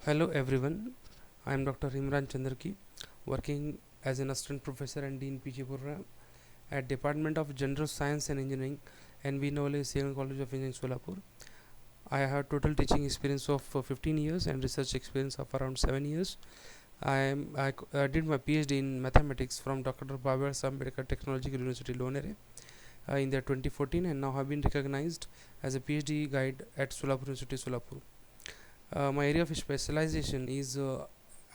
Hello everyone, I am Dr. Imran Chandraki, working as an assistant professor and dean PG program at Department of General Science and Engineering, NB Knowledge Senior College of Engineering Solapur. I have total teaching experience of 15 years and research experience of around 7 years. I did my PhD in mathematics from Dr. Babir Ambedkar Technological University Lonere in the 2014, and now have been recognized as a PhD guide at Solapur University Solapur. My area of specialization is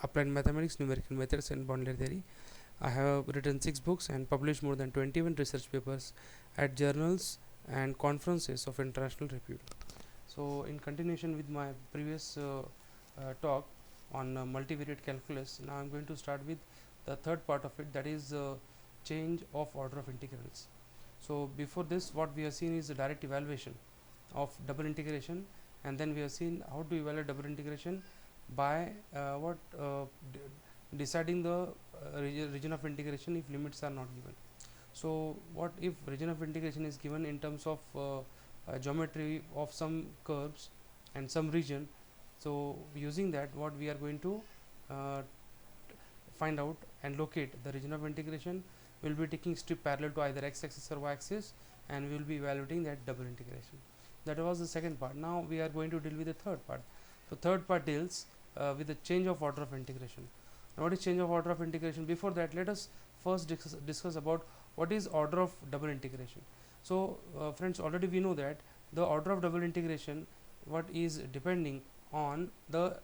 applied mathematics, numerical methods, and boundary theory. I have written 6 books and published more than 21 research papers at journals and conferences of international repute. So, in continuation with my previous talk on multivariate calculus, now I am going to start with the third part of it, that is change of order of integrals. So, before this, what we have seen is the direct evaluation of double integration, and then we have seen how to evaluate double integration by deciding the region of integration if limits are not given. So what if region of integration is given in terms of geometry of some curves and some region? So using that, what we are going to uh, find out and locate the region of integration, will be taking strip parallel to either x axis or y axis, and we will be evaluating that double integration. That was the second part. Now we are going to deal with the third part. So third part deals with the change of order of integration. Now what is change of order of integration? Before that, let us first discuss about what is order of double integration. So friends, already we know that the order of double integration, what is depending on the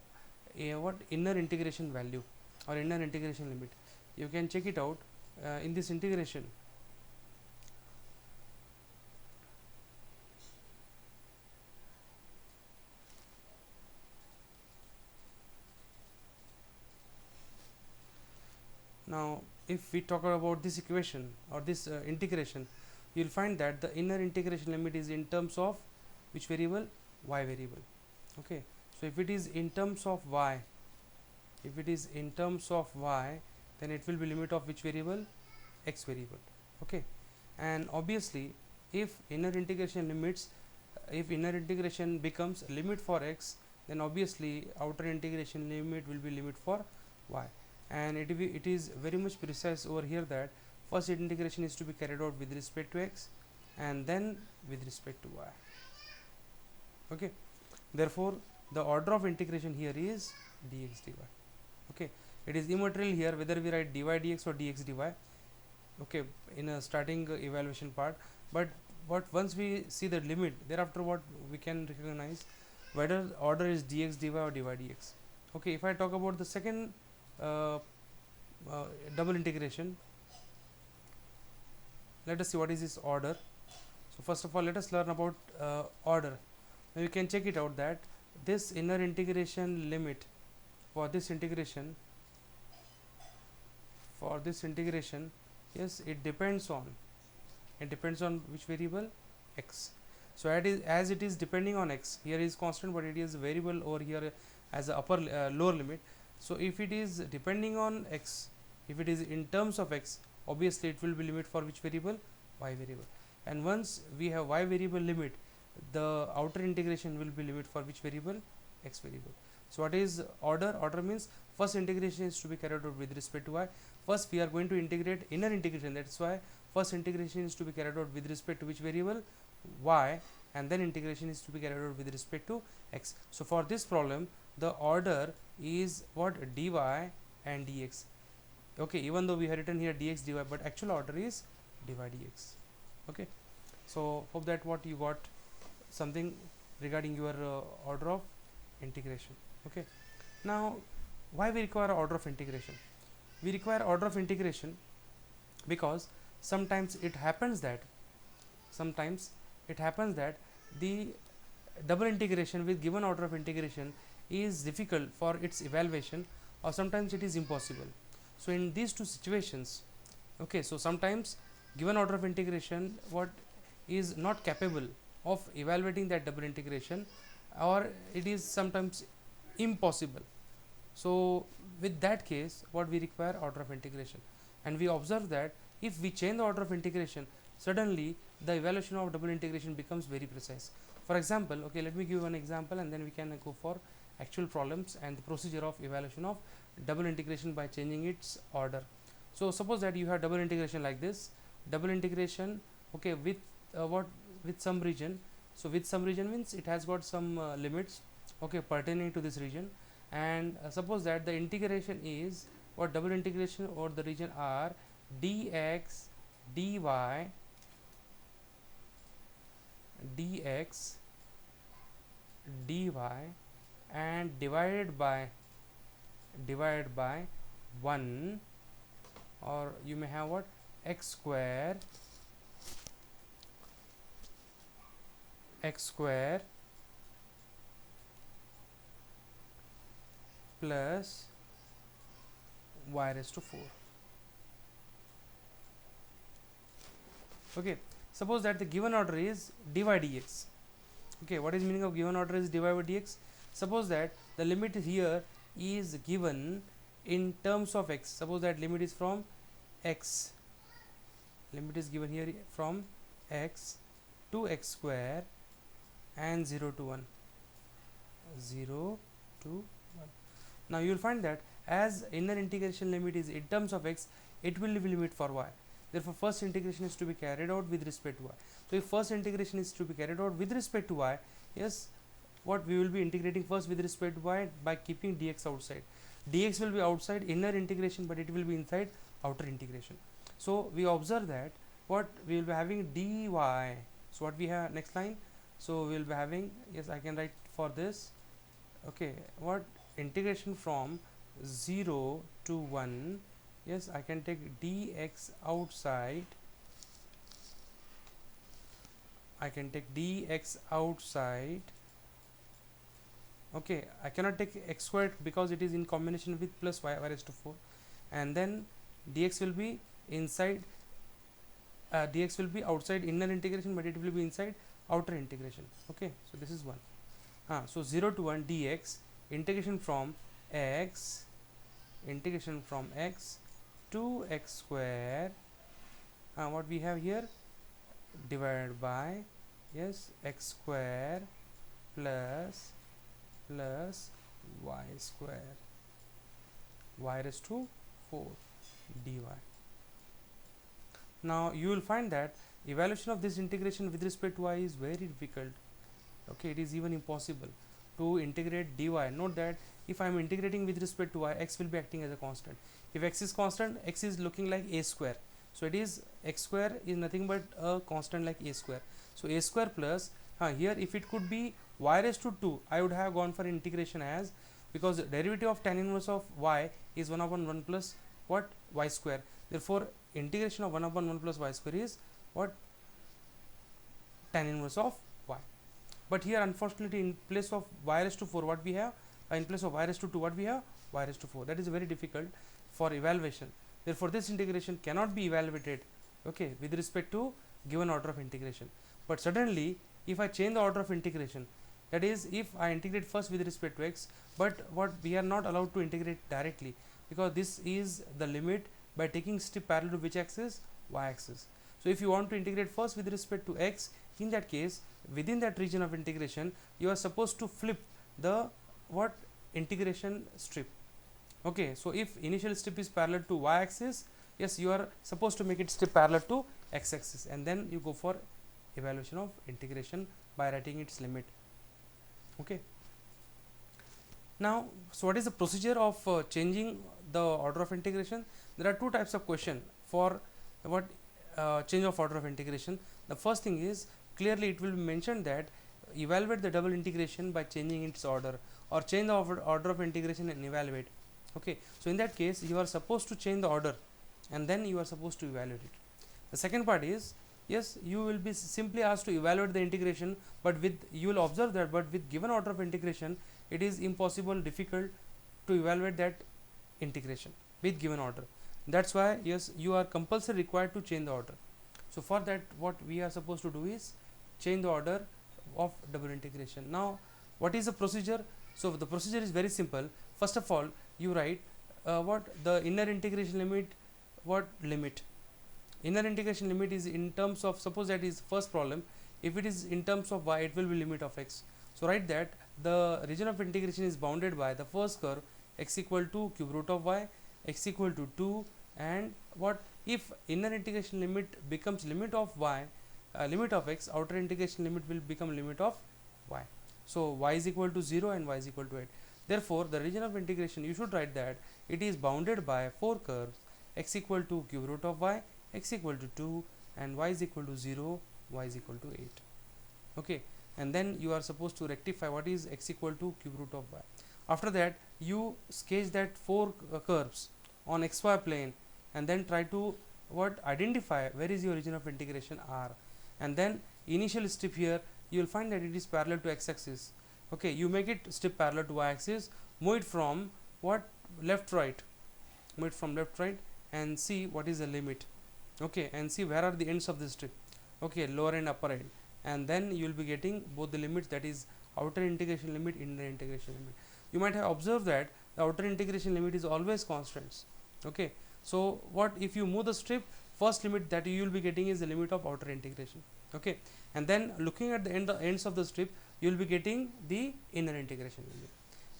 what inner integration value or inner integration limit. You can check it out in this integration. Now if we talk about this equation or this integration, you will find that the inner integration limit is in terms of which variable? Y variable. Okay, so if it is in terms of y, then it will be limit of which variable? X variable. Okay, and obviously if inner integration limits, if inner integration becomes limit for x, then obviously outer integration limit will be limit for y. And it is very much precise over here that first integration is to be carried out with respect to x and then with respect to y. Okay, therefore the order of integration here is dx dy. Okay, it is immaterial here whether we write dy dx or dx dy, okay, in a starting evaluation part, but once we see the limit, thereafter what we can recognize whether order is dx dy or dy dx. Okay, if I talk about the second uh, double integration, let us see what is this order. So first of all, let us learn about order. Now you can check it out that this inner integration limit for this integration, yes, it depends on which variable? X. So as it is depending on x, here is constant but it is variable over here as a upper lower limit. So if it is depending on x, if it is in terms of x, obviously it will be limit for which variable? Y variable. And once we have y variable limit, the outer integration will be limit for which variable? X variable. So what is order? Order means first integration is to be carried out with respect to y. First we are going to integrate inner integration, that's why first integration is to be carried out with respect to which variable? Y, and then integration is to be carried out with respect to x. So for this problem, the order is what? Dy and dx. Okay, even though we have written here dx dy, but actual order is dy dx. Okay, so hope that what you got something regarding your order of integration. Okay, now why we require order of integration? We require order of integration because sometimes it happens that the double integration with given order of integration is difficult for its evaluation, or sometimes it is impossible. So in these two situations, okay, so sometimes given order of integration what is not capable of evaluating that double integration, or it is sometimes impossible. So with that case, what we require? Order of integration. And we observe that if we change the order of integration, suddenly the evaluation of double integration becomes very precise. For example, okay, let me give one example and then we can go for actual problems and the procedure of evaluation of double integration by changing its order. So suppose that you have double integration like this, double integration, okay, with what, with some region. So with some region means it has got some limits, okay, pertaining to this region, and suppose that the integration is what, double integration or the region are dx dy dx dy and divided by 1, or you may have what, x square plus y raised to 4. Okay, suppose that the given order is dy dx. Okay, what is meaning of given order is dy by dx? Suppose that the limit here is given in terms of x. Suppose that limit is from x, limit is given here from x to x square and 0 to 1, 0 to 1. Now you will find that as inner integration limit is in terms of x, it will be limit for y. Therefore first integration is to be carried out with respect to y. So if first integration is to be carried out with respect to y, yes, what we will be integrating first with respect to y by keeping dx outside. Dx will be outside inner integration, but it will be inside outer integration. So we observe that what we will be having dy. So what we have next line, so we will be having, yes, I can write for this, okay, what, integration from 0 to 1, yes, I can take dx outside, I can take dx outside, okay, I cannot take x squared because it is in combination with plus y raised to 4, and then dx will be inside, dx will be outside inner integration, but it will be inside outer integration. Okay, so this is one. So 0 to 1 dx integration from x to x square, what we have here, divided by, yes, x square plus y square, y raised to 4 dy. Now you will find that evaluation of this integration with respect to y is very difficult. Okay, it is even impossible to integrate dy. Note that if I am integrating with respect to y, x will be acting as a constant. If x is constant, x is looking like a square. So it is, x square is nothing but a constant like a square. So a square plus, here if it could be y raised to 2, I would have gone for integration as, because derivative of tan inverse of y is 1 upon 1 plus what, y square. Therefore integration of 1 upon 1 plus y square is what, tan inverse of y. But here unfortunately in place of y raised to 4 what we have, in place of y raised to 2 what we have, y raised to 4. That is very difficult for evaluation. Therefore this integration cannot be evaluated, okay, with respect to given order of integration. But suddenly if I change the order of integration, that is if I integrate first with respect to x, but what we are not allowed to integrate directly, because this is the limit by taking strip parallel to which axis, y axis. So if you want to integrate first with respect to x, in that case within that region of integration you are supposed to flip the what, integration strip. Okay, so if initial strip is parallel to y axis, yes, you are supposed to make it strip parallel to x axis, and then you go for evaluation of integration by writing its limit. Okay, now so what is the procedure of changing the order of integration? There are two types of question for what, change of order of integration. The first thing is, clearly it will be mentioned that evaluate the double integration by changing its order, or change the order of integration and evaluate. Okay, so in that case you are supposed to change the order and then you are supposed to evaluate it. The second part is, yes, you will be simply asked to evaluate the integration, but with, you will observe that, but with given order of integration it is impossible, difficult to evaluate that integration with given order. That's why, yes, you are compulsory required to change the order. So for that what we are supposed to do is change the order of double integration. Now what is the procedure? So the procedure is very simple. First of all you write what, the inner integration limit, what limit, inner integration limit is in terms of, suppose that is first problem, if it is in terms of y it will be limit of x. So write that the region of integration is bounded by the first curve x equal to cube root of y, x equal to 2, and what if inner integration limit becomes limit of y, limit of x, outer integration limit will become limit of y. So y is equal to 0 and y is equal to 8. Therefore, the region of integration, you should write that it is bounded by 4 curves x equal to cube root of y, x equal to 2, and y is equal to 0, y is equal to 8. Okay, and then you are supposed to rectify what is x equal to cube root of y. After that, you sketch that 4 curves on xy plane, and then try to what identify where is your region of integration r, and then initial strip here you will find that it is parallel to x-axis. Okay, you make it strip parallel to y-axis, move it from what left right, move it from left right, and see what is the limit. Okay, and see where are the ends of the strip. Okay, lower and upper end, and then you will be getting both the limits, that is outer integration limit, inner integration limit. You might have observed that the outer integration limit is always constants. Okay, so what if you move the strip, first limit that you will be getting is the limit of outer integration. Okay, and then looking at the ends of the strip, you will be getting the inner integration limit,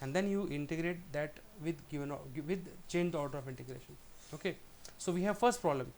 and then you integrate that with given with changed order of integration. Okay, so we have first problem,